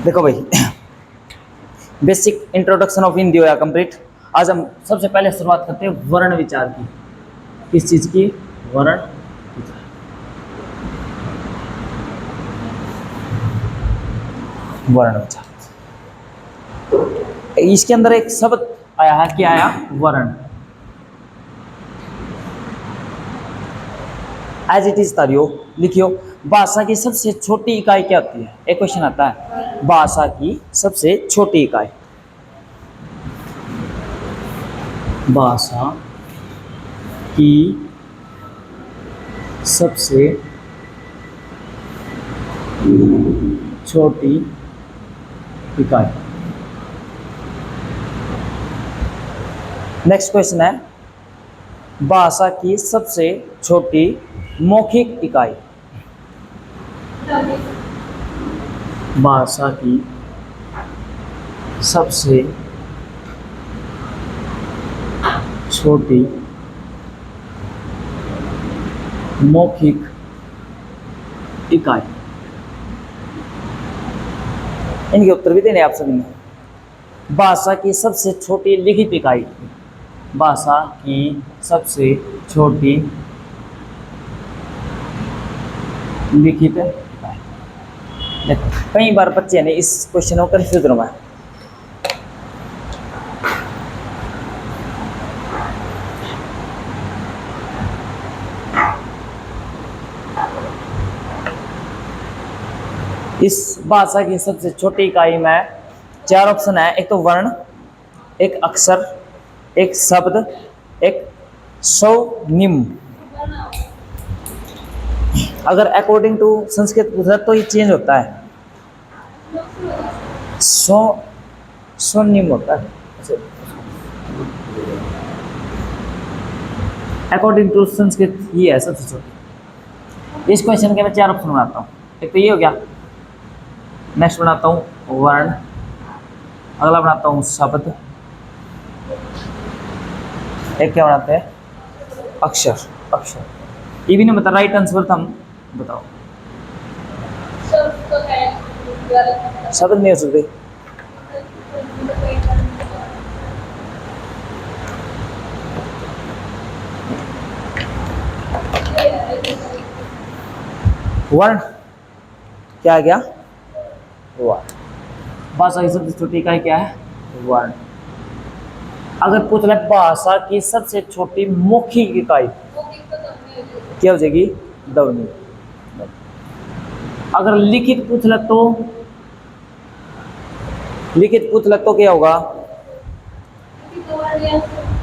देखो भाई, basic introduction of Hindi होया कंप्लीट। आज हम सबसे पहले शुरुआत करते हैं वर्ण विचार की। किस चीज की? वर्ण विचार। वर्ण विचार, इसके अंदर एक शब्द आया है, क्या आया? वर्ण। एज इट इज तारियो लिखियो। भाषा की सबसे छोटी इकाई क्या होती है? एक क्वेश्चन आता है, भाषा की सबसे छोटी इकाई। भाषा की सबसे छोटी इकाई। नेक्स्ट क्वेश्चन है, भाषा की सबसे छोटी मौखिक इकाई। भाषा की सबसे छोटी मौखिक इकाई। इनके उत्तर भी देने आप सभी ने। भाषा की सबसे छोटी लिखित इकाई। भाषा की सबसे छोटी लिखित इकाई। देखो, कई बार बच्चे ने इस क्वेश्चन को कंफ्यूज हुआ है। इस भाषा की सबसे छोटी इकाई में चार ऑप्शन है। एक तो वर्ण, एक अक्षर, एक शब्द, एक स्वनिम। अगर अकॉर्डिंग टू संस्कृत पूछा तो ये चेंज होता है, स्वनिम होता है। अकॉर्डिंग टू संस्कृत ये है सबसे छोटी। इस क्वेश्चन के मैं चार ऑप्शन बनाता हूँ। एक तो ये हो गया, नेक्स्ट बनाता हूँ वर्ण, अगला बनाता हूँ शब्द, एक क्या बनाते हैं? अक्षर। अक्षर ये भी नहीं बता, राइट आंसर था, हम बताओ। शब्द नहीं हो सकते। वर्ण क्या आ गया? वर्ण। भाषा की सबसे छोटी इकाई क्या है? वर्ण। अगर पूछ ले भाषा की सबसे छोटी मौखिक इकाई क्या हो जाएगी? ध्वनि। अगर लिखित पूछ ले तो, लिखित पूछ ले तो क्या होगा?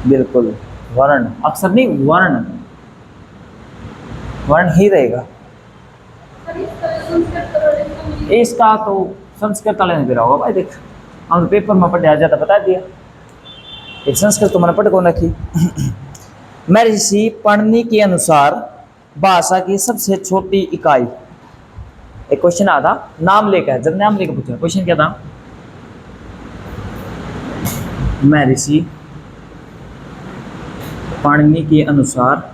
बिल्कुल वर्ण, अक्षर नहीं, वर्ण। वर्ण ही रहेगा। इसका तो संस्कृत वाले ने भी रहा होगा भाई। देख, हम पेपर में पढ़ा जाता, बता दिया। एक संस्कृत तो मैंने पढ़ कौन रखी। महर्षि पणनी के अनुसार भाषा की सबसे छोटी इकाई। एक क्वेश्चन आया था, नाम लेकर, जब नाम लेकर पूछा, क्वेश्चन क्या था? महर्षि पणनी के अनुसार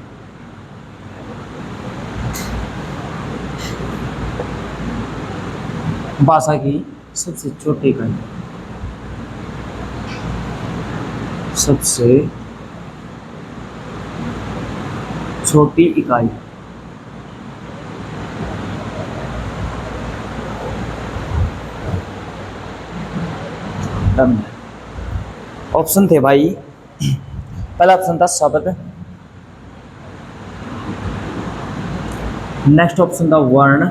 भाषा की सबसे छोटी इकाई। सबसे छोटी इकाई। डन। ऑप्शन थे भाई, पहला ऑप्शन था शब्द, नेक्स्ट ऑप्शन था वर्ण,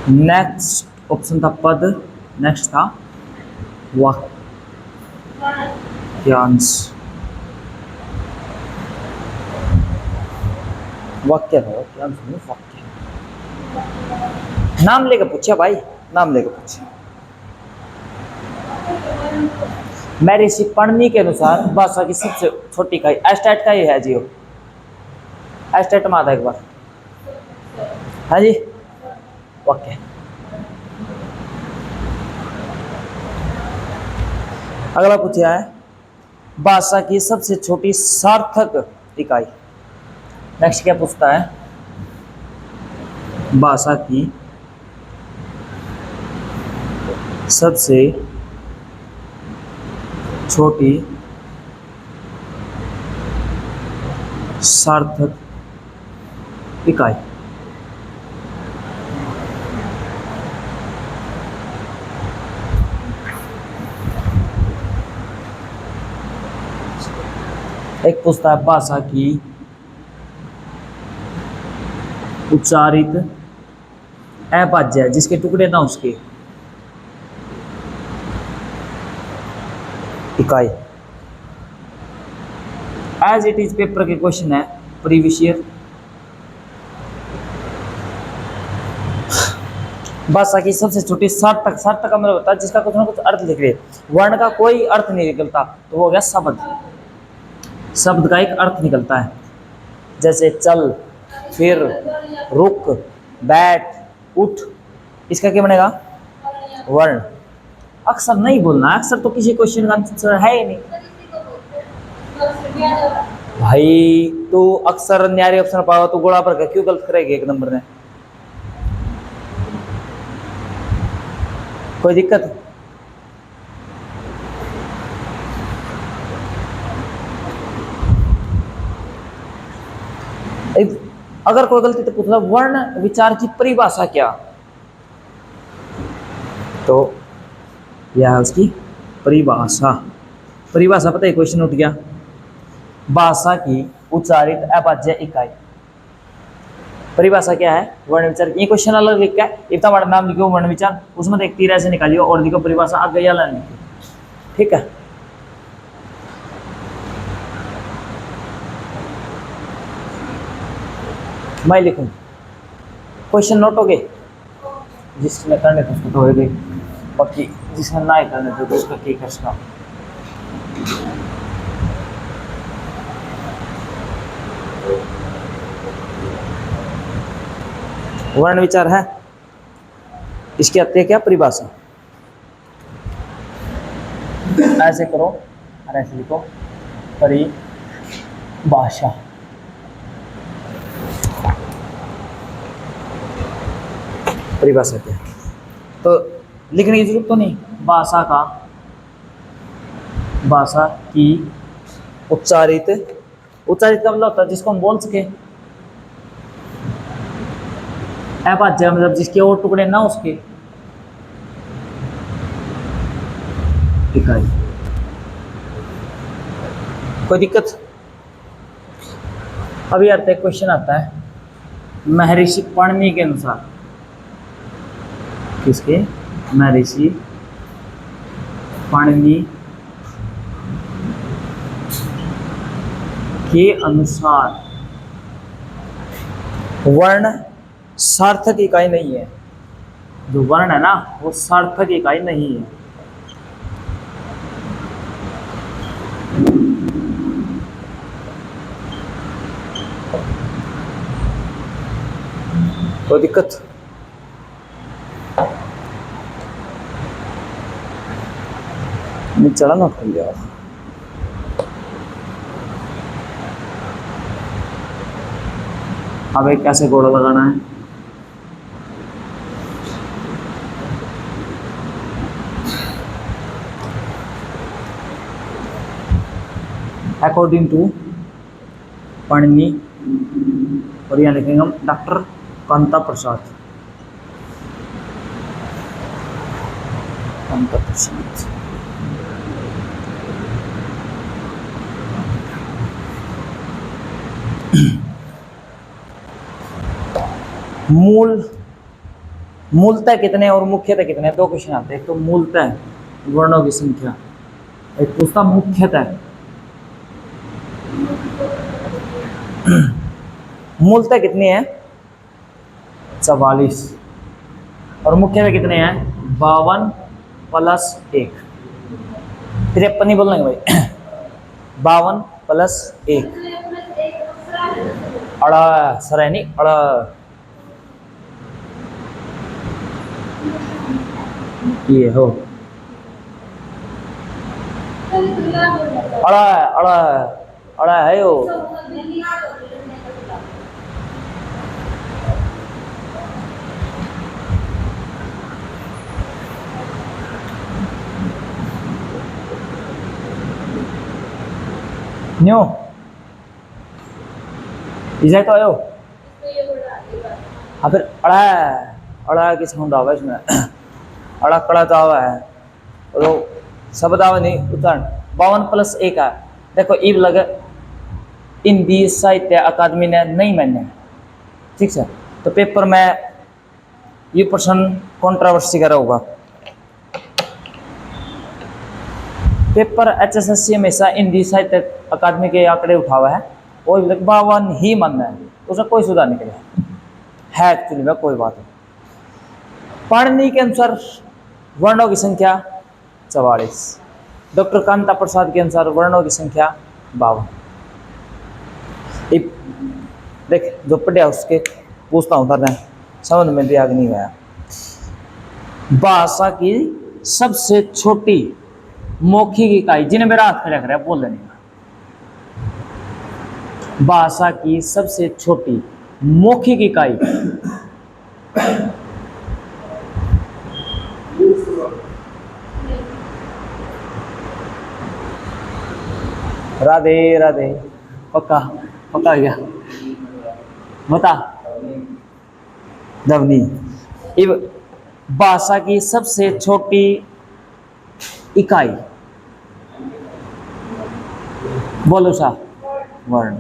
नेक्स्ट ऑप्शन था पद, नेक्स्ट था वाक्यांश। वाक्य है, वाक्यांश नहीं, वाक्य। नाम लेकर पूछा भाई, नाम लेकर पूछा। महर्षि पणनी के अनुसार भाषा की सबसे छोटी इकाई। एस्टेट का ही है जी, एस्टेट में आता एक बार है जी, वाक्य। अगला पूछा है, भाषा की सबसे छोटी सार्थक इकाई। नेक्स्ट क्या पूछता है? भाषा की सबसे छोटी सार्थक इकाई। एक पूछता है भाषा की उच्चारित अभाज्य है जिसके टुकड़े ना उसके इकाई। एज इट इज पेपर के क्वेश्चन है प्रीवियस ईयर। भाषा की सबसे छोटी सार्थक, सार्थक का मतलब होता है जिसका कुछ ना कुछ अर्थ लिख रहे, वर्ण का कोई अर्थ नहीं निकलता तो वो हो गया शब्द। शब्द का एक अर्थ निकलता है, जैसे चल, फिर, रुक, बैठ, उठ, इसका क्या बनेगा? वर्ण। अक्षर नहीं बोलना, अक्षर तो किसी क्वेश्चन का आंसर है ही नहीं भाई। तो अक्षर न्यारी ऑप्शन पाओ तो गोला पर क्यों गलत करेगी एक नंबर ने? कोई दिक्कत? अगर कोई गलती तो पूछना वर्ण विचार की परिभाषा क्या, तो यह है उसकी परिभाषा। परिभाषा पता है, क्वेश्चन उठ गया। भाषा की उच्चारित अभाज्य इकाई। परिभाषा क्या है? वर्ण विचार। ये क्वेश्चन अलग लिख के इतना बड़ा नाम लिखो वर्ण विचार, उसमें एक तीर ऐसे निकालियो और लिखो परिभाषा, आगे या लाइन लिखो, ठीक है। मैं लिखूं, क्वेश्चन नोट हो गए? जिसने करने थे उसको तो हो गई, बाकी जिसने ना ही करने थे तो उसका क्या कर सकता। वर्ण विचार है, इसकी आती है क्या? परिभाषा। ऐसे करो और ऐसे लिखो, परिभाषा। परिभाषा क्या है तो लिखने की जरूरत तो नहीं। भाषा का, भाषा की उच्चारित, उच्चारित का मतलब होता है जिसको हम बोल सके। अभाज्य मतलब जिसके और टुकड़े ना उसके इकाई। कोई दिक्कत? अभी आता है क्वेश्चन आता है महर्षि पाणिनि के अनुसार। किसके? महर्षि पाणिनि के अनुसार वर्ण सार्थक इकाई नहीं है। जो वर्ण है ना वो सार्थक इकाई नहीं है। कोई दिक्कत? चढ़ा नोट कर लिया। अब एक कैसे घोड़ा लगाना है? अकॉर्डिंग टू पाणिनि, और यहाँ लिखेंगे हम डॉक्टर कांता प्रसाद। कांता प्रसाद मूल, मूलतः कितने और मुख्यतः कितने? दो क्वेश्चन आते हैं। एक तो मूलतः वर्णों की संख्या, एक पूछता मुख्यतः। मूलतः कितनी है? 44। और मुख्यतः कितने हैं? 52 प्लस 1। 53 नहीं बोलेंगे भाई। 52 प्लस 1 अड़ा सर नहीं अड़ा। ये हो अड़ा अड़ा अड़ा है यो। न्यो इसे तो आयो। हाँ फिर अड़ा है, अड़ा की साउंड आवा इसमें अड़ा कड़ा तो आवा है तो शब्द आवा नहीं उच्चारण 52+1 है। देखो ईब लगे हिंदी साहित्य अकादमी ने नहीं मान्य, ठीक है। तो पेपर में ये प्रश्न कंट्रोवर्सी का होगा। पेपर HSSC हमेशा हिंदी साहित्य अकादमी के आंकड़े उठा हुआ है और 52 ही मानना है, उसका कोई सुधार नहीं करेगा है एक्चुअली में कोई बात नहीं। पाणिनि के अनुसार वर्णों की संख्या 44, डॉक्टर कांता प्रसाद के अनुसार वर्णों की संख्या 52। देख जो पढ़िया उसके पूछता हूँ करना समझ में भी आगे नहीं गया। भाषा की सबसे छोटी मौखिक इकाई, जिन्हें मेरा हाथ खड़ा कर बोल देने का, भाषा की सबसे छोटी मौखिक इकाई राधे राधे पक्का पक्का गया बता ध्वनि। भाषा की सबसे छोटी इकाई बोलो सा वर्ण।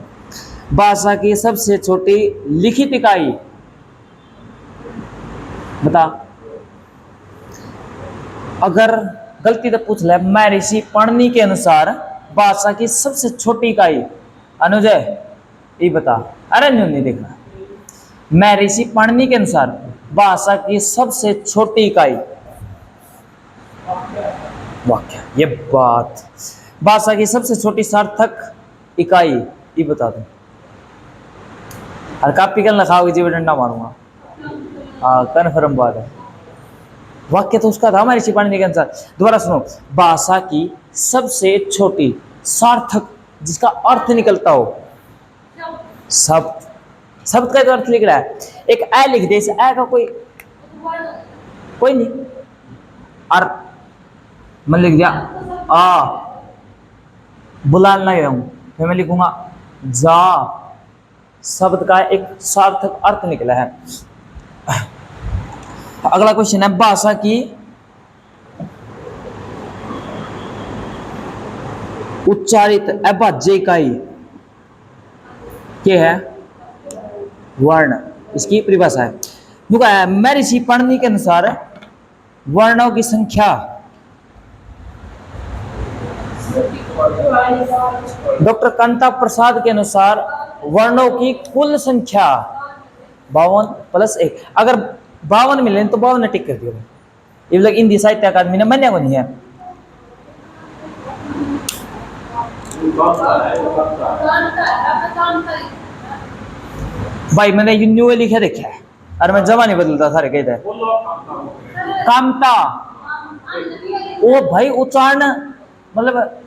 भाषा की सबसे छोटी लिखित इकाई बता। अगर गलती तो पूछ ले, महर्षि पाणिनि के अनुसार भाषा की सबसे छोटी इकाई अनुजय ये बता। अरे नहीं देखना, महर्षि पाणिनि के अनुसार भाषा की सबसे छोटी इकाई वाक्य ये बात। भाषा की सबसे छोटी सार्थक इकाई ये बता दो। और कापी कल ना खाओगे जीव डंडा मारूंगा। हाँ कन्फर्म बात है, वाक्य तो उसका था हमारे पाणिनि के अनुसार। दोबारा सुनो, भाषा की सबसे छोटी सार्थक जिसका अर्थ निकलता हो शब्द, शब्द का तो अर्थ लिख रहा है। एक ए लिख दे, इस ए का कोई नहीं और मैं लिख दिया आ, बुलाना ही रहूं फिर मैं लिखूंगा जा, शब्द का एक सार्थक अर्थ निकला है। अगला क्वेश्चन है, भाषा की उच्चारित अभाज्य इकाई क्या है? वर्ण। इसकी परिभाषा है, महर्षि पाणिनि के अनुसार वर्णों की संख्या, डॉक्टर कांता प्रसाद के अनुसार वर्णों की कुल संख्या 52+1। अगर 52 मिले तो 52 टिक कर दियो। ये लोग हिंदी साहित्य अकादमी ने मान्य को नहीं है। भाई मैंने न्यू लिखे देखा है, अरे मैं जमा नहीं बदलता सारे कहते हैं कामता। ओ भाई उच्चारण मतलब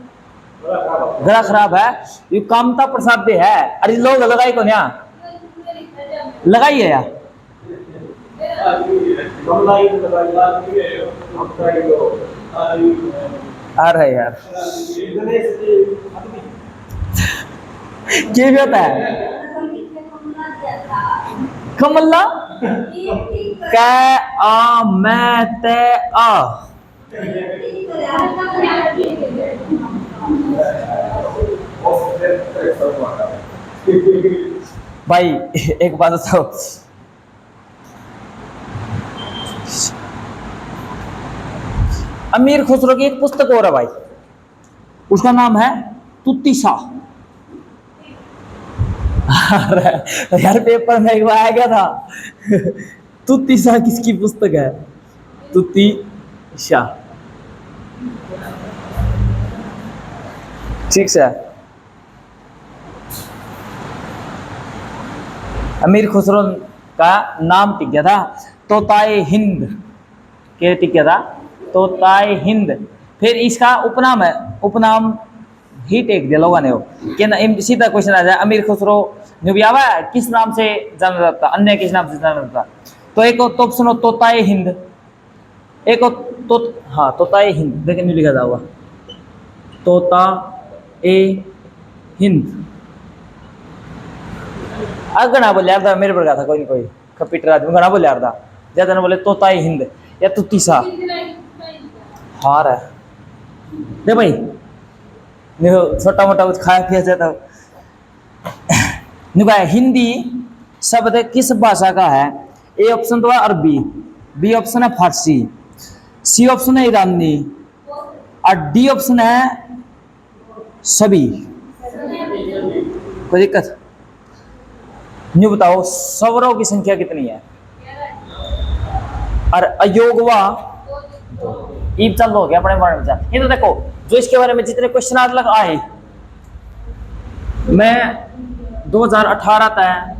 गला खराब है, ये कामता प्रसाद दे है। अरे लोग लगाई को ना लगाइए यार, आ रहा है यार क्या भी होता है कमला कै आ मैं ते आ। भाई एक बात बताओ, अमीर खुसरो की एक पुस्तक और है भाई, उसका नाम है तुत्ती शाह। यार पेपर में एक बार आ गया था तुत्ती शाह किसकी पुस्तक है? तुत्ती शाह, ठीक है। अमीर खुसरो का नाम टिक गया था तोताए हिंद, क्या टिक गया था? तोताए हिंद। फिर इसका उपनाम है, उपनाम ही टेक दिया लोगों ने हो कि सीधा क्वेश्चन आ जाए, अमीर खुसरो जो भी आवा किस नाम से जाना जाता, अन्य किस नाम से जाना जाता? तो एक तो ऑप्शन हो तोताए हिंद, एक हो तो हाँ तोताए हिंद, देखिए नहीं लिखा था हुआ तोता ए हिंद। गणा बोले यार मेरे पर था कोई नहीं कोई कंप्यूटर आदमी गणा बोले यार ज्यादा ना बोले तोता ही हिंद या तुती सा हार है दे भाई देखो छोटा मोटा कुछ खाया पिया जाता हिंदी शब्द किस भाषा का है? ए ऑप्शन तो है अरबी, बी ऑप्शन है फारसी, सी ऑप्शन है ईरानी और डी ऑप्शन है सभी। कोई दिक्कत न्यू बताओ स्वरों की संख्या कितनी है? और अयोगवा ईब चल हो गया अपने बारे में। ये तो देखो जो इसके बारे में जितने क्वेश्चन आज लग आए मैं 2018 तक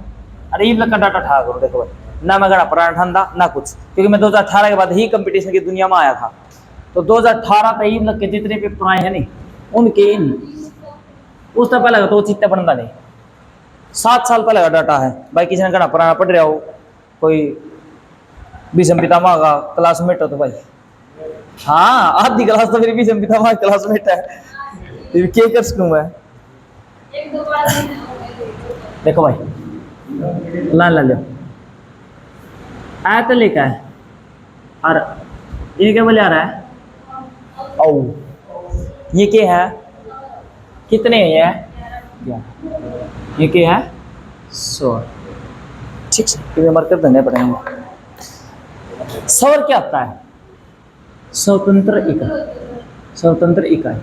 अरे ईब लग का डाटा ठा करो। देखो भाई ना मैं गणा पुराना ठंडा ना कुछ, क्योंकि मैं 2018 के बाद ही कंपटीशन की दुनिया में आया था। तो 2018 तक ईब लग के जितने पेपर आए हैं नहीं उनके उस तक पहले तो चित्ते बनता नहीं 7 साल पहले का डाटा है भाई। किसी ने गणा पुराना पढ़ रहा हो कोई भीष्म पितामह का क्लासमेट हो तो भाई हाँ आधी क्लास तो मेरी भीष्म पितामह क्लासमेट है फिर क्या कर सकूं मैं। देखो भाई ला लो आया तो लेकर है और ये क्या बोले आ रहा है ओ ये क्या है कितने है ये क्या है 100 ठीक है मार्कर देने पड़ेंगे। सौर क्या होता है? स्वतंत्र इकाई, स्वतंत्र इकाई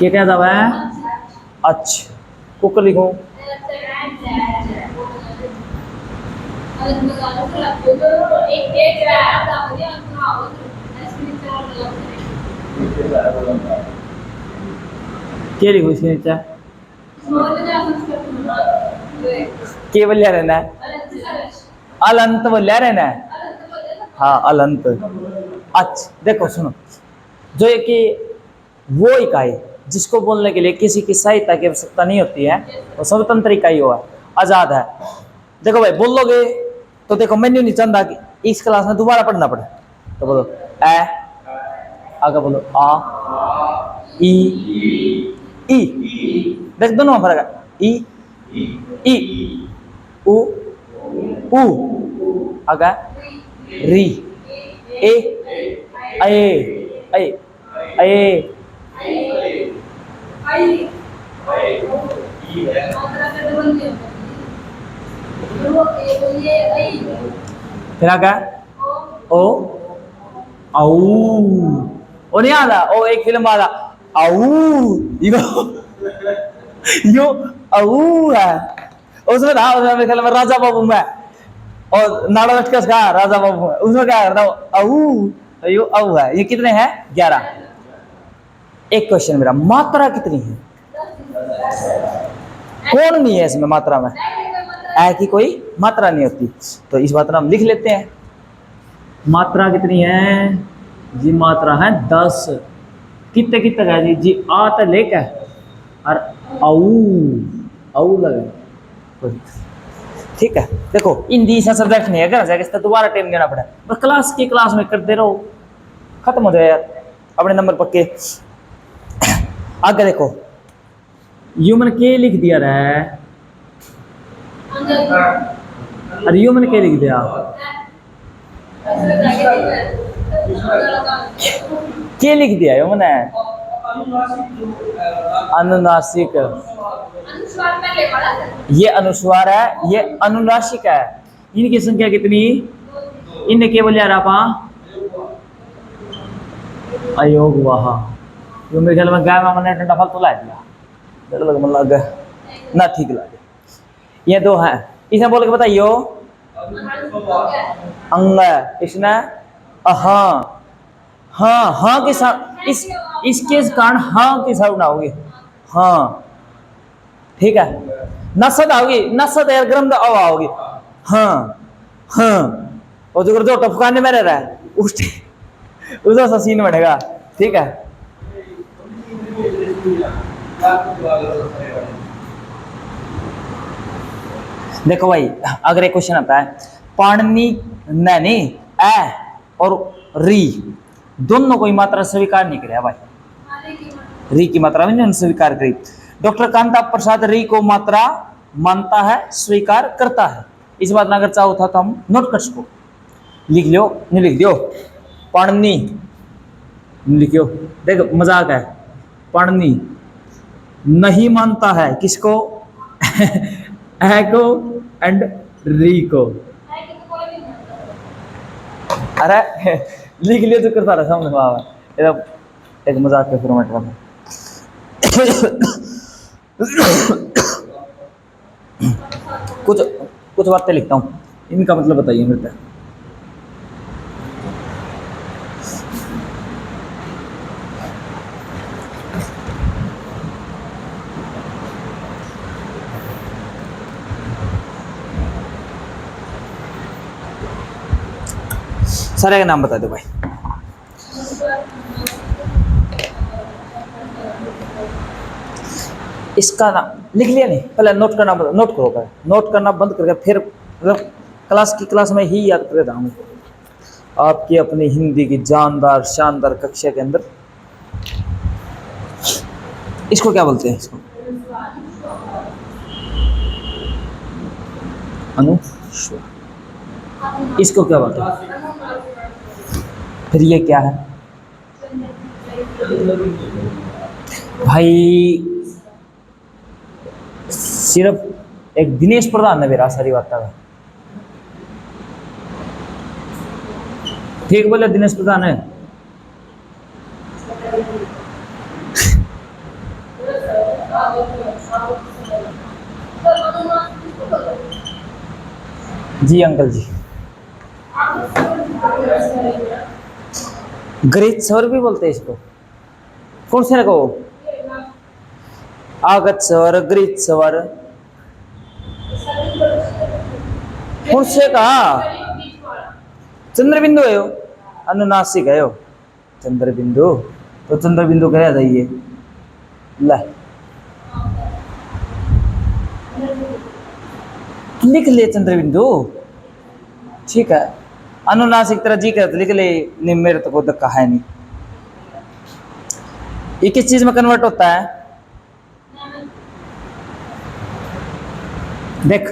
क्या दवा है? अच्छा कुकर लिखो क्या लिखो इसके नीचे के बोलिया रहना है अलंत बोलिया रहना है हाँ अलंत। अच्छा देखो सुनो जो है कि वो इकाई जिसको बोलने के लिए किसी की सहायता की आवश्यकता नहीं होती है वो स्वतंत्र इकाई हुआ आजाद है। देखो भाई बोल लोगे तो देखो मेन्यू नहीं चंदा कि इस क्लास में दोबारा पढ़ना पड़े तो बोलो ए आगे बोलो आ ई ई देख दोनों में फर्क है ई उ उ आगे री ए ए ए फिर आगे ओ औ ओ नहीं आता ओ एक फिल्म वाला औ यो औ है उसमें था उसमें मेरे ख्याल में राजा बाबू में और नाड़ा लटकस का राजा बाबू में उसमें क्या करता औ यो औ है। ये कितने हैं 11। एक क्वेश्चन मेरा मात्रा कितनी है? कौन नहीं है इसमें मात्रा में ऐ की कोई मात्रा नहीं होती तो इस बात हम लिख लेते हैं। मात्रा कितनी है जी? मात्रा है 10। कितने कितने का जी? जी आ तो लेकर और औ लगे ठीक है। देखो हिंदी ऐसा सब्जेक्ट नहीं है क्या दोबारा टाइम देना पड़ा बस क्लास की क्लास में करते रहो खत्म हो जाए यार अपने नंबर पक्के। आगे देखो ह्यूमन के लिख दिया रहा है अरे ह्यूमन के लिख दिया के लिख दिया ह्यूमन है अनुनासिक ये अनुस्वार है ये अनुनासिक है। इनकी संख्या कितनी? इन्हें केवल यार आप अयोग वहा जो मेरे ख्याल में गाय में मैंने ठंडा फल तो ला दिया मन लग गया ना ठीक लगे। ये दो हैं इसे बोल के बताइयो अंग इसने हाँ हाँ हाँ के साथ इसके कारण हाँ के साथ ना होगी हाँ ठीक है। नसद आओगी नसद यार गर्म हवा होगी हाँ हाँ और जो टपकाने में रह रहा है उसका सा सीन बनेगा ठीक है। देखो भाई अगर एक क्वेश्चन आता है पाणिनि नैनी ए और री दोनों कोई मात्रा स्वीकार नहीं करे भाई री की मात्रा में स्वीकार करी। डॉक्टर कांता प्रसाद री को मात्रा मानता है, स्वीकार करता है। इस बात ना अगर चाहो था तो हम नोट कर सको, लिख लियो, नहीं लिख दियो पढ़नी, लिखियो, देखो मजाक है, पढ़नी नहीं मानता है किसको है को एंड री को। अरे लिख लियो तो करता रहा सामने बाबा, एक मजाक के फॉर्मेट में। कुछ कुछ बातें लिखता हूँ, इनका मतलब बताइए मेरे पे। सारे का नाम बता दो भाई। इसका नाम लिख लिया नहीं, पहले नोट करना, नोट करो पहले, नोट करना बंद करके फिर मतलब क्लास में ही याद कर देता हूँ आपकी अपनी हिंदी की जानदार शानदार कक्षा के अंदर। इसको क्या बोलते हैं, इसको अनुस्वार। इसको क्या बोलते हैं, फिर ये क्या है भाई? सिर्फ एक दिनेश प्रधान ने मेरा सारी बात का ठीक बोले, दिनेश प्रधान है। जी अंकल जी, ग्रीत स्वर भी बोलते हैं इसको। कौन से रखो, आगत स्वर, ग्रीत स्वर, कौन से कहा? चंद्रबिंदु है, अनुनासिक है चंद्रबिंदु, तो चंद्रबिंदु कह जाइए ला, लिख ले चंद्रबिंदु, ठीक है। अनुनासिक तरह जी कर लिख ले, नहीं मेरे तो कोई धक्का है नहीं। ये किस चीज में कन्वर्ट होता है, देख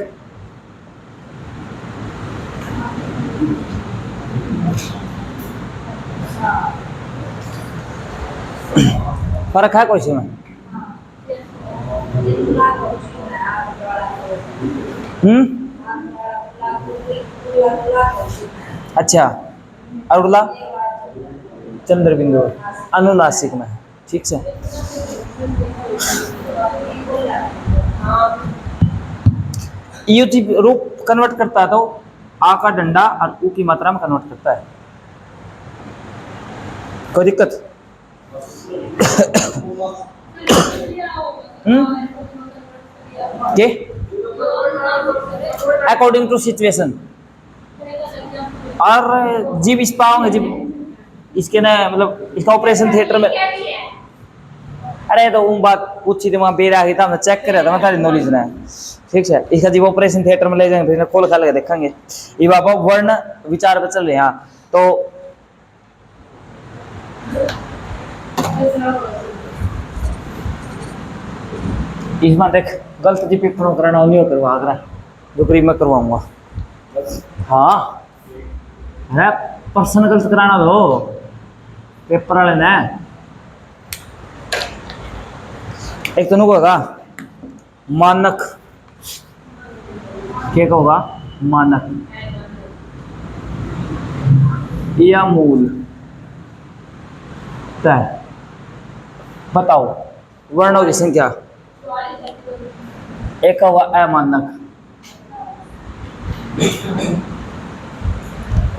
फर्क है कोई में? अच्छा, अगला चंद्रबिंदु अनुनासिक में, ठीक से। युति रूप कन्वर्ट करता है तो आ का डंडा और ऊ की मात्रा में कन्वर्ट करता है, कोई दिक्कत? के अकॉर्डिंग टू सिचुएशन, और जीव इस पाओगे जीव इसके ना, मतलब इसका ऑपरेशन थिएटर में। अरे तो वो बात पूछी थी वहाँ बेरा गई था, हमने चेक कर रहा था, मैं तारी नॉलेज ना है, ठीक है। इसका जीव ऑपरेशन थिएटर में ले जाएंगे, फिर खोल खा लगे देखेंगे। ये बाबा वर्ण विचार पे चल रहे हैं, हाँ तो इसमें देख गलत जी पेपर कराना नहीं करवा आगरा दुपरी में करवाऊंगा। हाँ अरे प्रश्न गलत कराना दो पेपर वाले ने। एक तो नुक होगा मानक, क्या होगा मानक या मूल तय। बताओ वर्णों की संख्या, एक हुआ अमानक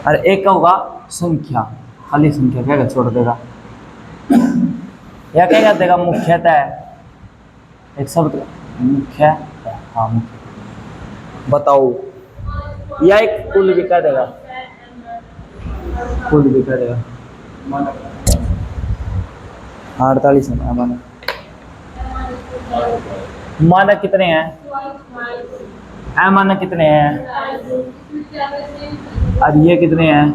और एक होगा संख्या, खाली संख्या क्या छोड़ देगा या क्या देगा मुख्यतः, एक शब्द मुख्य, हाँ मुख्य। बताओ या एक कुल भी कह देगा, कुल भी कह देगा 48 है मानक। मानक कितने हैं, अमानक कितने हैं, और ये कितने हैं,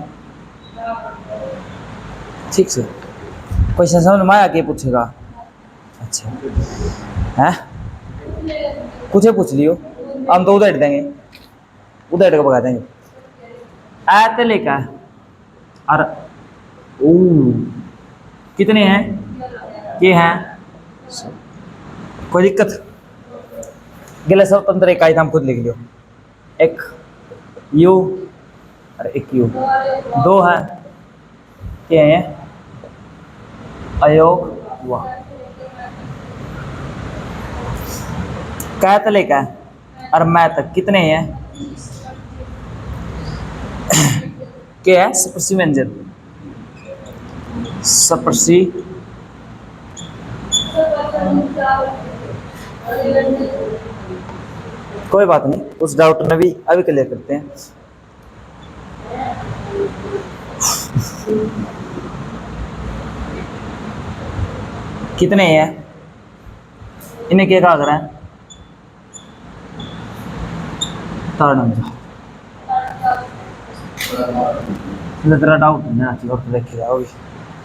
ठीक से। क्वेश्चन समझ में आया? क्या पूछेगा अच्छा है, कुछ पूछ लियो, हम तो उधर हट देंगे, उधर हट के भगा देंगे। ऐ लेका और ओ कितने हैं, ये हैं, कोई दिक्कत गले स्वतंत्र इकाई हम खुद लिख लियो, एक यू और एक यू, दो है क्या है अयोग हुआ, कैतले का और मैं तक कितने हैं, क्या है सप्रसी व्यंजन, सप्रसी कोई बात नहीं, उस डाउट में भी अभी क्लियर करते हैं। कितने हैं इन्हें क्या कहा करें, तेरा डाउट है ना, तो देखिएगा अभी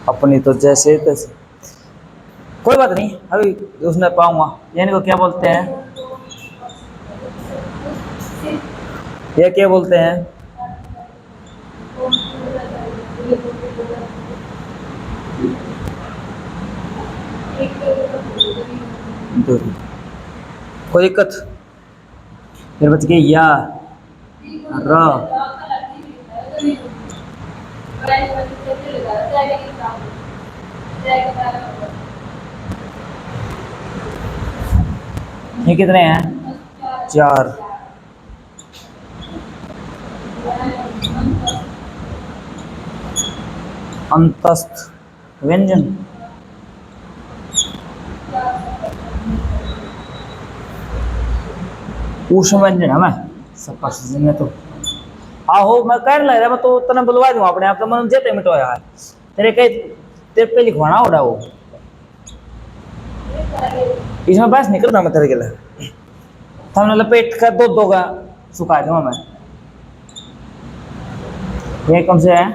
अपनी तो जैसे तैसे, कोई बात नहीं अभी उसने पाऊंगा। यानी को क्या बोलते हैं, ये क्या बोलते हैं, कोई दिक्कत, फिर बच गई या र, ये कितने हैं, चार, अंतस्थ व्यंजन, ऊष्म व्यंजन है मैं सब में तो आहो मैं कहने लग रहा, मैं तो तने बुलवा दूं अपने आप, तो मन जेते मिटो यार, तेरे कई तेरे पे लिखवाना होड़ा वो, इसमें बस निकलना मैं तेरे के लिए, हमने लपेट कर दो दो का सुखा दूंगा मैं, ये कौन से है,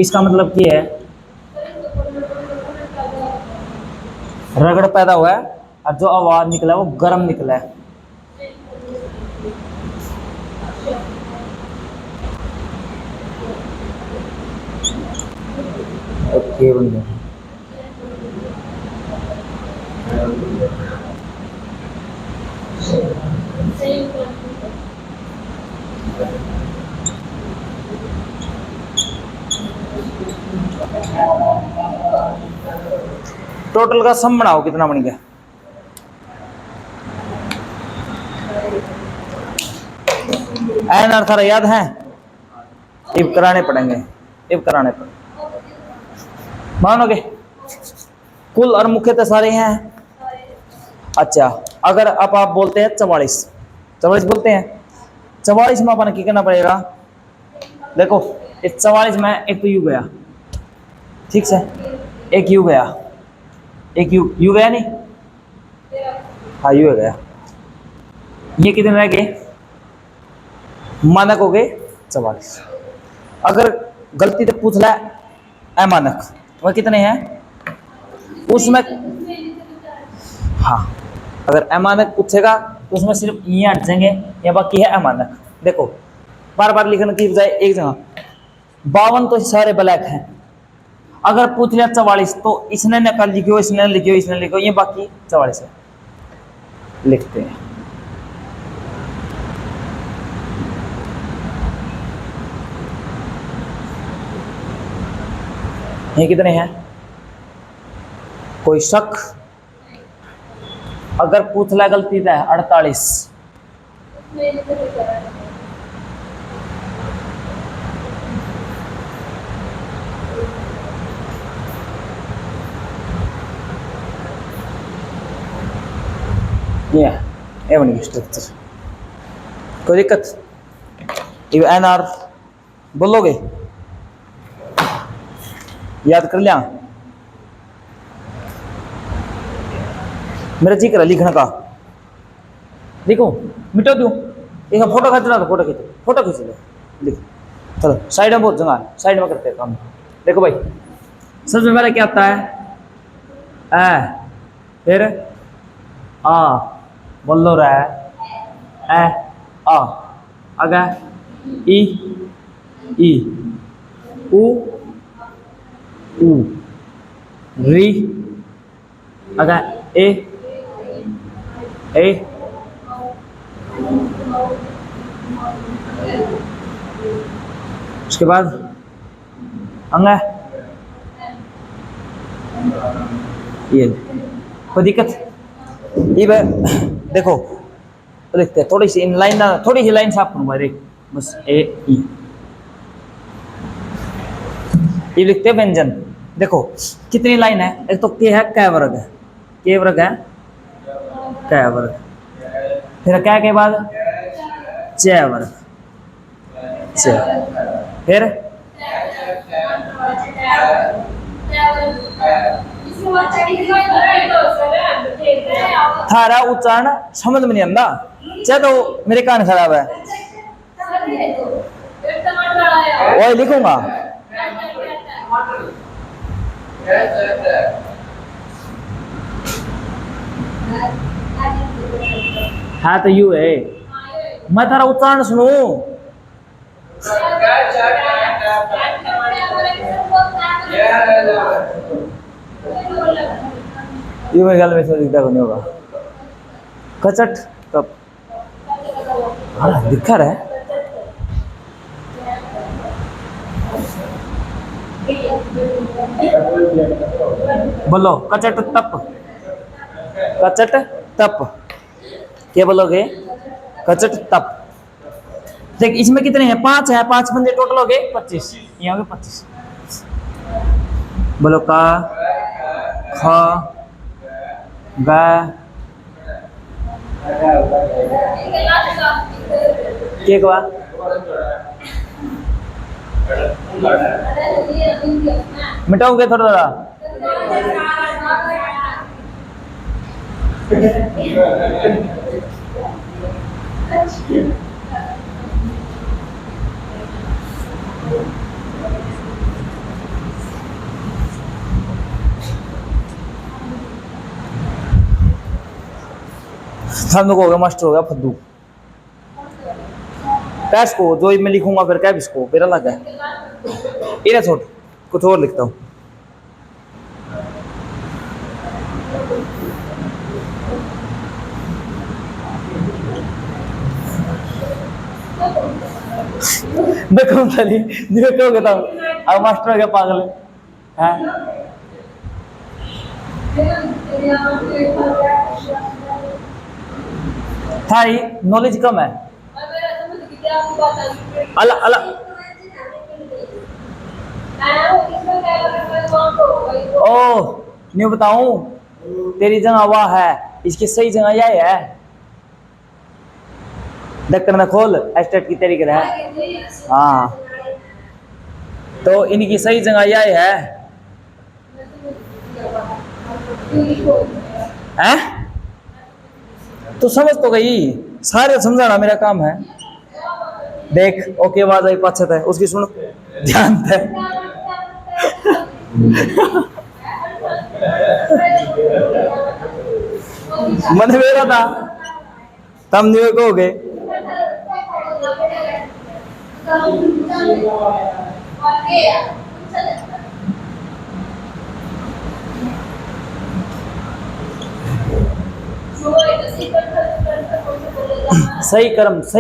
इसका मतलब क्या है, रगड़ पैदा हुआ है और जो आवाज निकला है वो गर्म निकला है, ओके बन गया। टोटल का सम बनाओ कितना बन गया, एन अर्थ याद है, इब कराने पड़ेंगे, इब कराने पड़ेंगे, मानोगे कुल और मुख्यतः सारे हैं। अच्छा अगर अब आप बोलते हैं 44, 44 बोलते हैं, 44 में अपन क्या करना पड़ेगा, देखो इस 44 में एक तो यू गया, ठीक है, एक यू गया, एक यू गया नहीं, हाँ यू गया, ये कितने रह गए, मानक हो गए 44। अगर गलती से पूछ ला अमानक वह कितने हैं उसमें, हाँ अगर अमानक पूछेगा तो उसमें सिर्फ ये हट जाएंगे, या बाकी है अमानक। देखो बार बार लिखने की बजाय एक जगह, 52 तो सारे ब्लैक हैं, अगर पूछ लिया 44 तो इसने नकल लिखियो, इसने लिखियो, इसने लिखियो, ये बाकी 44 है, लिखते हैं। ये कितने हैं, कोई शक, अगर पूछ ला गलती है 48, ये बन गई स्ट्रक्चर, कोई दिक्कत, एन आर बोलोगे, याद कर लिया, मेरा जी करा लिखने का, देखो मिटो दो, एक फोटो खींचना तो फोटो खींचो, फोटो खींच लो, लिख, चलो साइड में बहुत जगह, साइड में करते हैं काम। देखो भाई सबसे पहले क्या आता है, फिर आ बोलो रे ए आ आगे ई ई उ ऊ री आगे ए उसके बाद अंगे ये कोई दिक्कत ये देखो तो लिखते हैं थोड़ी सी इन लाइन ना थोड़ी सी लाइन साफ करूंगा देख बस ए ई ये लिखते हैं व्यंजन देखो कितनी लाइन है एक तो के है कै वर्ग है के वर्ग है कै वर्ग फिर क्या के बाद च वर्ग च फिर थारा उच्चारण समझ में नहीं आंदा चाहे तो मेरे कान खराब है वो लिखूंगा हाँ तो यू है मैं थारा उच्चारण सुनू ये मेरे ख्याल में इसमें दिखता नहीं होगा कचट तब हाँ दिखा रहा है बोलो कचट तप क्या बोलोगे कचट तप देख इसमें कितने हैं 5 है 5 बंदे टोटल हो गए 25 यहाँ हो गए 25 बोलो का ख ग के का मिटाओगे थोड़ा थोड़ा को हो गया मास्टर हो गया फद्दू कैश को जो मैं लिखूंगा फिर कैब इसको मेरा लगा है इन्हें छोड़ कुछ और लिखता हूँ देखो चली देखो कहता हूँ अब मास्टर हो गया पागल है थारी नॉलेज कम है अला अला ओ नहीं बताऊं तेरी जगह वाह है इसकी सही जगह यह है ढक्कन में खोल एस्टेट की तरीके है हाँ तो इनकी सही जगह यह है तो समझ तो गई सारे समझाना मेरा काम है देख ओके आवाज आई पाछत है उसकी सुन ध्यान दे मन मेरा था तम नहीं कहोगे सही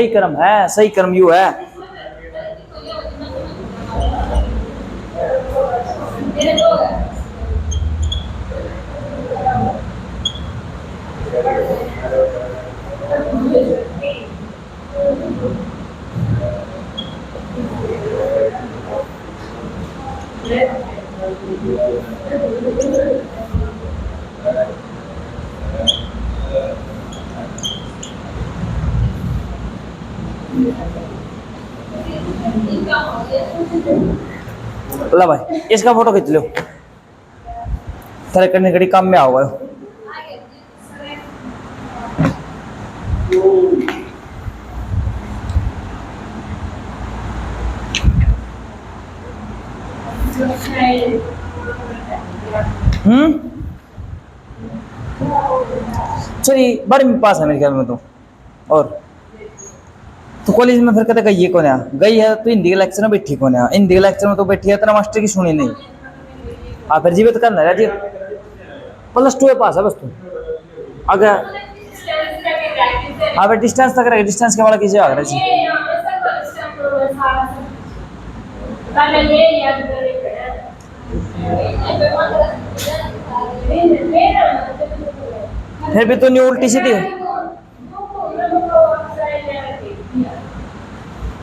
कर्म है सही कर्म यू है ला भाई इसका फोटो खींच लो तेरे करने घड़ी काम में आओगे सॉरी 12वीं में पास है मेरे ख्याल में तो। और तो कॉलेज में फिर कहते गई है कौन है, गई है तो हिंदी के लेक्चर में बैठी कौन है, हिंदी के लेक्चर में तो बैठी है तेरा मास्टर की सुनी नहीं। हाँ फिर जीवित करना है जी, +2 में पास है बस तू अगर। हाँ फिर डिस्टेंस तक रहे, डिस्टेंस के वाला कीजिए आ रहा जी। फिर भी तो नहीं उल्टी सीधी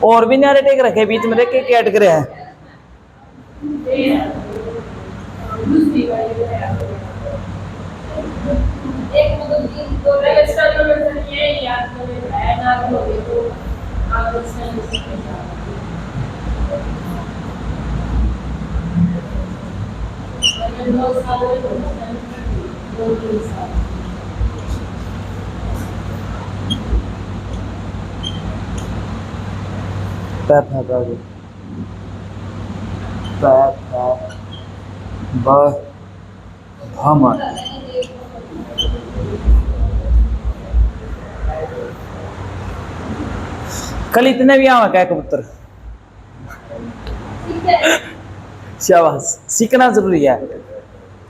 और भी नारे टेक रखे बीच में, देख के क्या अटक रहे हैं। कल इतने भी आवा क्या कबूतर। शाबाश, सीखना जरूरी है,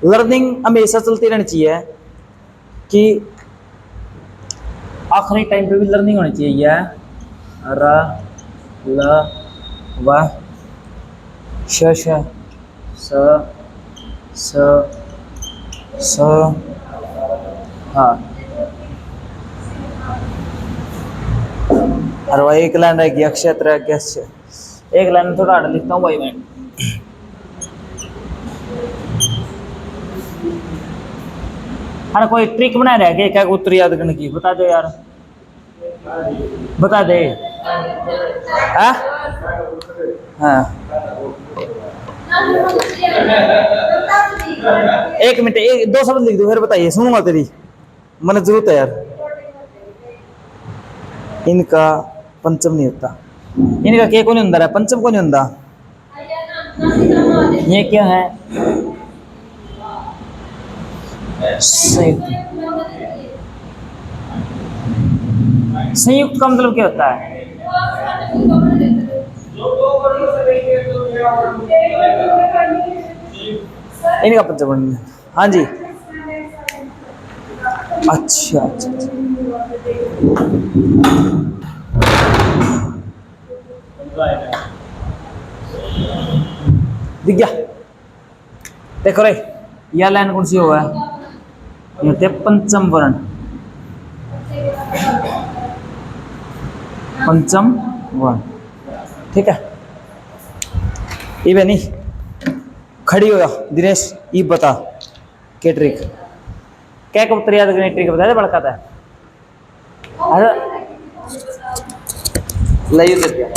लर्निंग हमेशा चलती रहनी चाहिए कि आखिरी टाइम पे भी लर्निंग होनी चाहिए। र ल व श स स हाँ। और वही एक लाइन रहेगी अक्षत्र अक्षय, एक लाइन थोड़ा आड़ लिखता हूँ भाई मैं। अरे कोई ट्रिक बना रहा है क्या उत्तर याद करने की, बता दो यार, बता दे। हाँ 1 मिनट, 2 शब्द लिख दो फिर बताइए, सुनूंगा तेरी, मन जरूरत है यार। इनका पंचम नहीं होता, इनका क्या को नहीं होता है, पंचम को नहीं होता। ये क्या है, संयुक्त। संयुक्त का मतलब क्या होता है, इनका पंचम। हाँ जी अच्छा अच्छा, दिख गया। देखो रे यह लाइन कौन सी हुआ है, ये पंचम वर्ण, पंचम वर्ण, ठीक है। ये नहीं खड़ी हो दिनेश, ये बता क्या ट्रिक, क्या कबूतर याद करने ट्रिक बता दे, बड़का था। अरे लाइए दे दिया।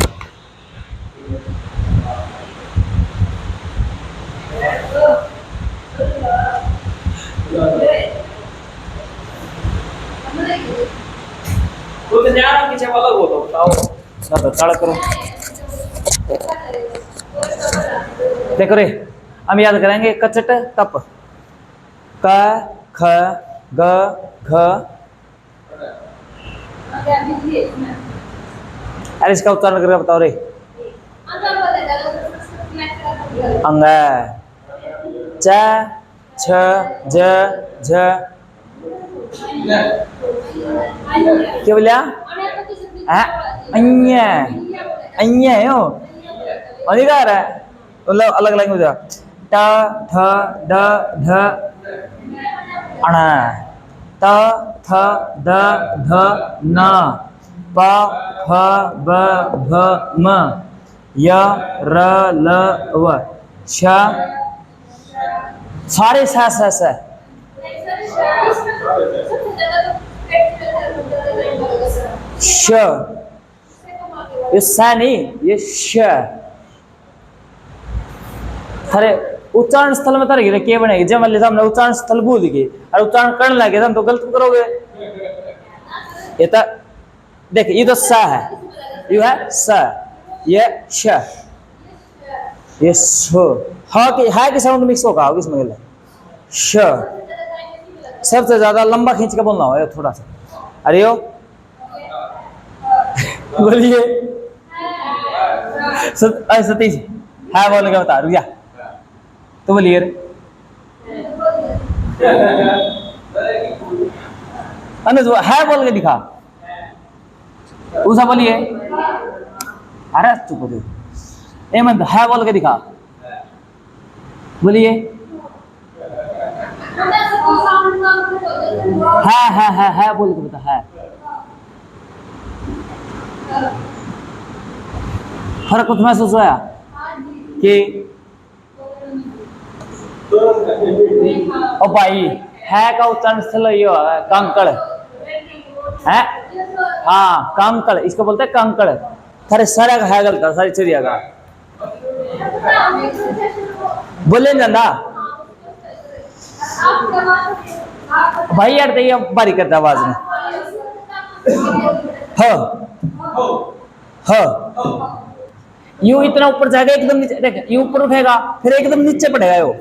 तो पीछे वाला वो तो बताओ ना, ताड़ करो। देखो रे हम याद करेंगे कचट तप, क ख ग घ। अरे इसका उच्चारण करके बताओ रे, अंग च छ ज झ, क्या बोलिया अन्य अन्य है हो अधिकार है, मतलब अलग लैंग्वेज है। ट ठ ड ढ अण, त थ द ध न, प फ ब भ म, य र ल व, श सारे स श, ये स नहीं ये श। अरे उच्चारण स्थल में तरह क्या बनेगी, जब मान लिया हमने उच्चारण स्थल भूल गए और उच्चारण करने लगे हम तो गलत करोगे। ये तो देख, ये तो स है, ये है स, ये श, ये सो, हा के साउंड मिक्स होगा इसमें श, सबसे ज्यादा लंबा खींच के बोलना होगा थोड़ा सा। अरे यो बोलिए सतीश है बोल के बता रुया तो बोलिए अनुज है बोल के दिखा उसा बोलिए। अरे चुप हो हेमंत है बोल के दिखा बोलिए। है बोल के बता है। फर्क कुछ महसूस हुआ कि ओ भाई है का उच्चारण स्थल ये कंकड़ है। हाँ कंकड़ इसको बोलते हैं कंकड़। थारे सारा का है गलत सारी चिड़िया का बोले ना भाई यार देखिए बारी करता आवाज में यूं इतना ऊपर जाएगा एकदम नीचे देख यूं ऊपर उठेगा फिर एकदम नीचे पड़ेगा यो।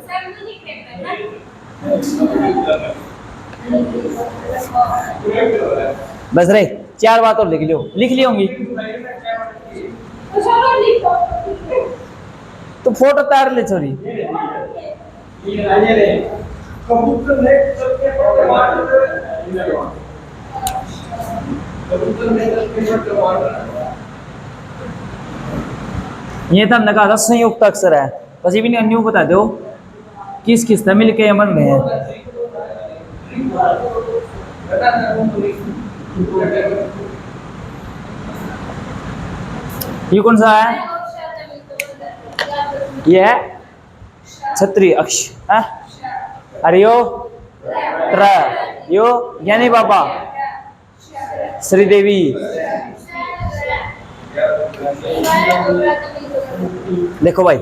बस रे 4 बात और लिख ली होंगी तो फोटो तार ले छोरी। ये था हमने कहा था संयुक्त अक्षर है बस ये भी नहीं न्यू बता दो किस किस मिल के अमन में है। ये कौन सा है ये है क्षत्रिय अक्ष है। अरे यो ज्ञानी बाबा श्रीदेवी देखो भाई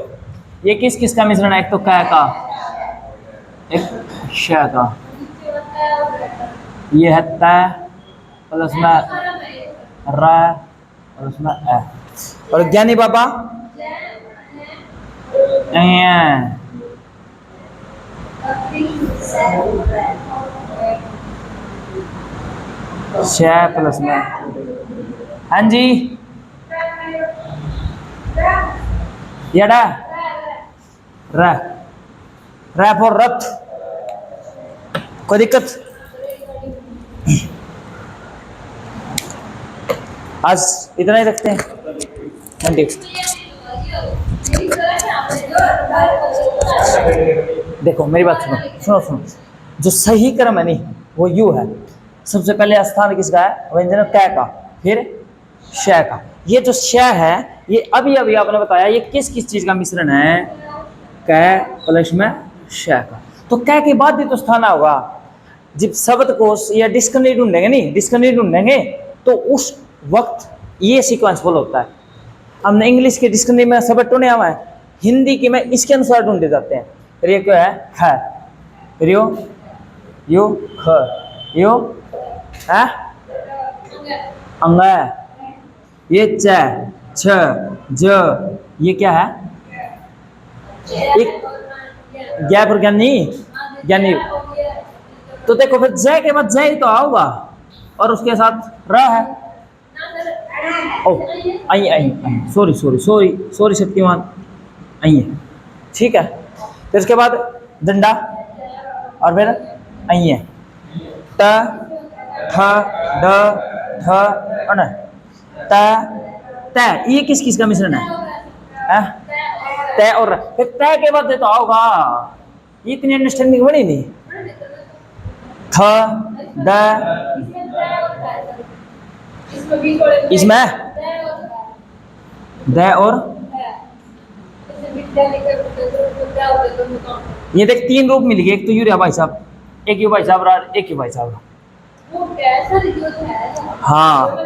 ये किस किस का मिश्रण है। एक तो कै का एक श का ये है तय प्लस में र और उसमें ए और ज्ञानी बाबा श प्लस में हाँ जी यड़ा र फॉर रथ कोई दिक्कत। आज इतना ही रखते हैं। देखो मेरी बात सुनो जो सही क्रम है नहीं वो यू है। सबसे पहले स्थान किसका है व्यंजन कै का फिर श का। ये जो श है ये अभी आपने बताया ये किस किस चीज का मिश्रण है कै प्लस में श का। तो कै के बाद भी तो स्थान होगा जब शब्दकोश या डिक्शनरी ढूंढेंगे नहीं डिक्शनरी ढूंढेंगे तो उस वक्त ये सीक्वेंस फॉलो होता है। हमने इंग्लिश के डिक्शनरी में शब्द ढूंढे हुआ है हिंदी की में इसके अनुसार ढूंढे जाते हैं। फिर ये क्या है ख फिर यो ख यो है अंग ये च छ ज ये क्या है एक गैप और ज्ञानी तो देखो फिर जय के बाद जय तो आओगा और उसके साथ र है। ओ आई सॉरी शक्तिमान आई है ठीक है। फिर इसके बाद डंडा और फिर आई है त थ ड थ और त ये किस किस का मिश्रण है तय और फिर तय के बाद तो आओगा इतनी अंडरस्टैंडिंग बनी नहीं थ द इसमें द और ये देख 3 रूप मिल गए एक तो यूरिया भाई साहब एक यू भाई साहब और एक यू भाई साहब। हाँ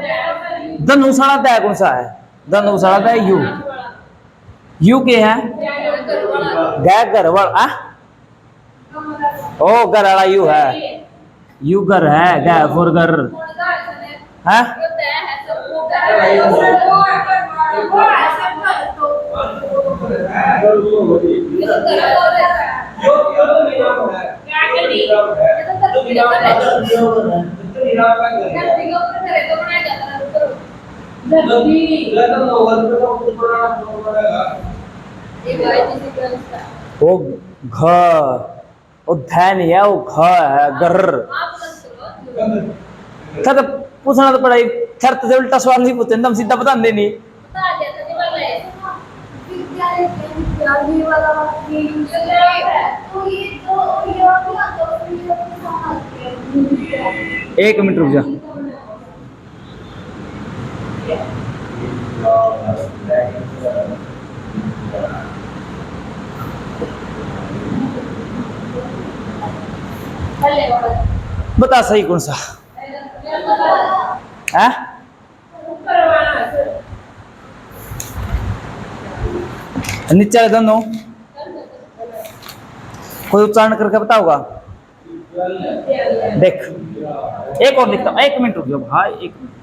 धनुषाणा तय कौन सा है धनुषाणा तय यू के है गरवल ओ गर वाला यू है यू गर है ग फॉर गर है वो घ, वो ध नहीं है, वो घ है, गर। था तो पूछना तो पड़ा, शर्त से उल्टा सवाल नहीं पूछते, एकदम सीधा बता देनी। एक मिनट रुक जा। बता सही कौन सा है? नीचे वाले दोनों कोई उच्चारण करके बताओगा? देख, एक और लिखता हूं, एक मिनट रुक जाओ भाई, एक मिनट।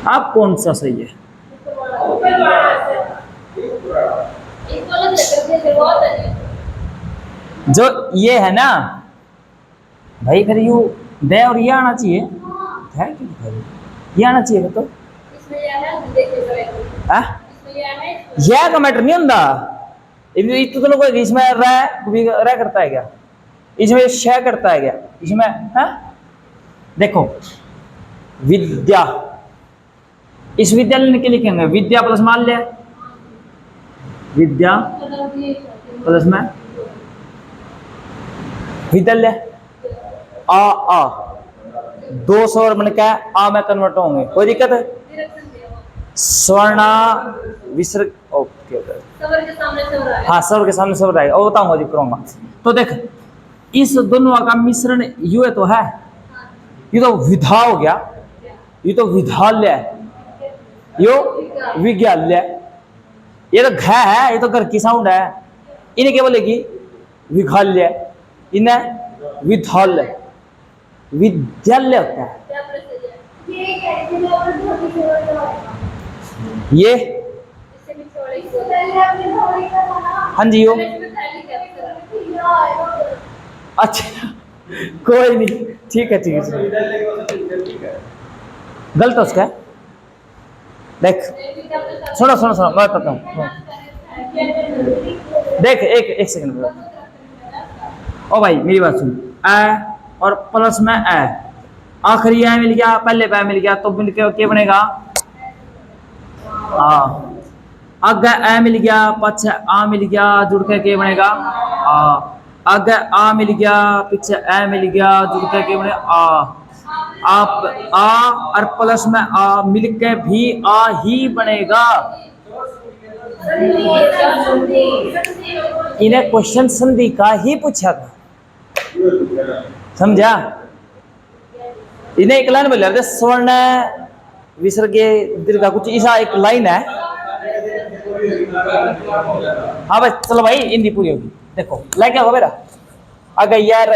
आप कौन सा सही है? जो ये है ना भाई, फिर यू दे और ये आना चाहिए, है कि ये आना चाहिए तो यह का मैटर नहीं होता। तो लोग इसमें रह करता है क्या, इसमें शय करता है क्या, इसमें है? देखो विद्या, इस विद्यालय के लिखेंगे विद्या प्लस मान लिया, विद्या प्लस में विद्यालय, आ दो स्वर बन के आ में कन्वर्ट होंगे, कोई दिक्कत है? स्वर्णा विसर्ग, ओके हाँ, स्वर के सामने स्वर आएगा, और बताऊंगा जी करूंगा। तो देख, इस दोनों का मिश्रण यू है तो है, ये तो विधा हो गया, ये तो विद्यालय है, यो विज्ञालय, ये तो घ है, ये तो घर की साउंड है, इन्हें क्या बोलेगी? विघालय, इन्हें विद्यालय, विद्यालय होता है। ये हाँ जी यो, अच्छा कोई नहीं, ठीक है ठीक है, गलत है उसका। देख सुनो सुनो सुनो, मैं बताता हूँ, देख एक सेकंड, ओ भाई मेरी बात सुन, ए और प्लस में ए, आखिरी ए मिल गया, पहले पे मिल गया, तो मिलकर क्या बनेगा? आगे ए मिल गया, पीछे आ मिल गया, जुड़ के क्या बनेगा? आगे आ मिल गया, पीछे ए मिल गया, जुड़ के क्या बनेगा? आप आ और प्लस में आ मिलके भी आ ही बनेगा। इन्हें क्वेश्चन संधि का ही पूछा था, समझा? इन्हें एक लाइन बोल रहे, स्वर्ण विसर्ग दीर्घ कुछ ऐसा एक लाइन है। हाँ भाई चलो भाई, हिंदी पूरी होगी। देखो लाइक क्या होगा मेरा, अगर यार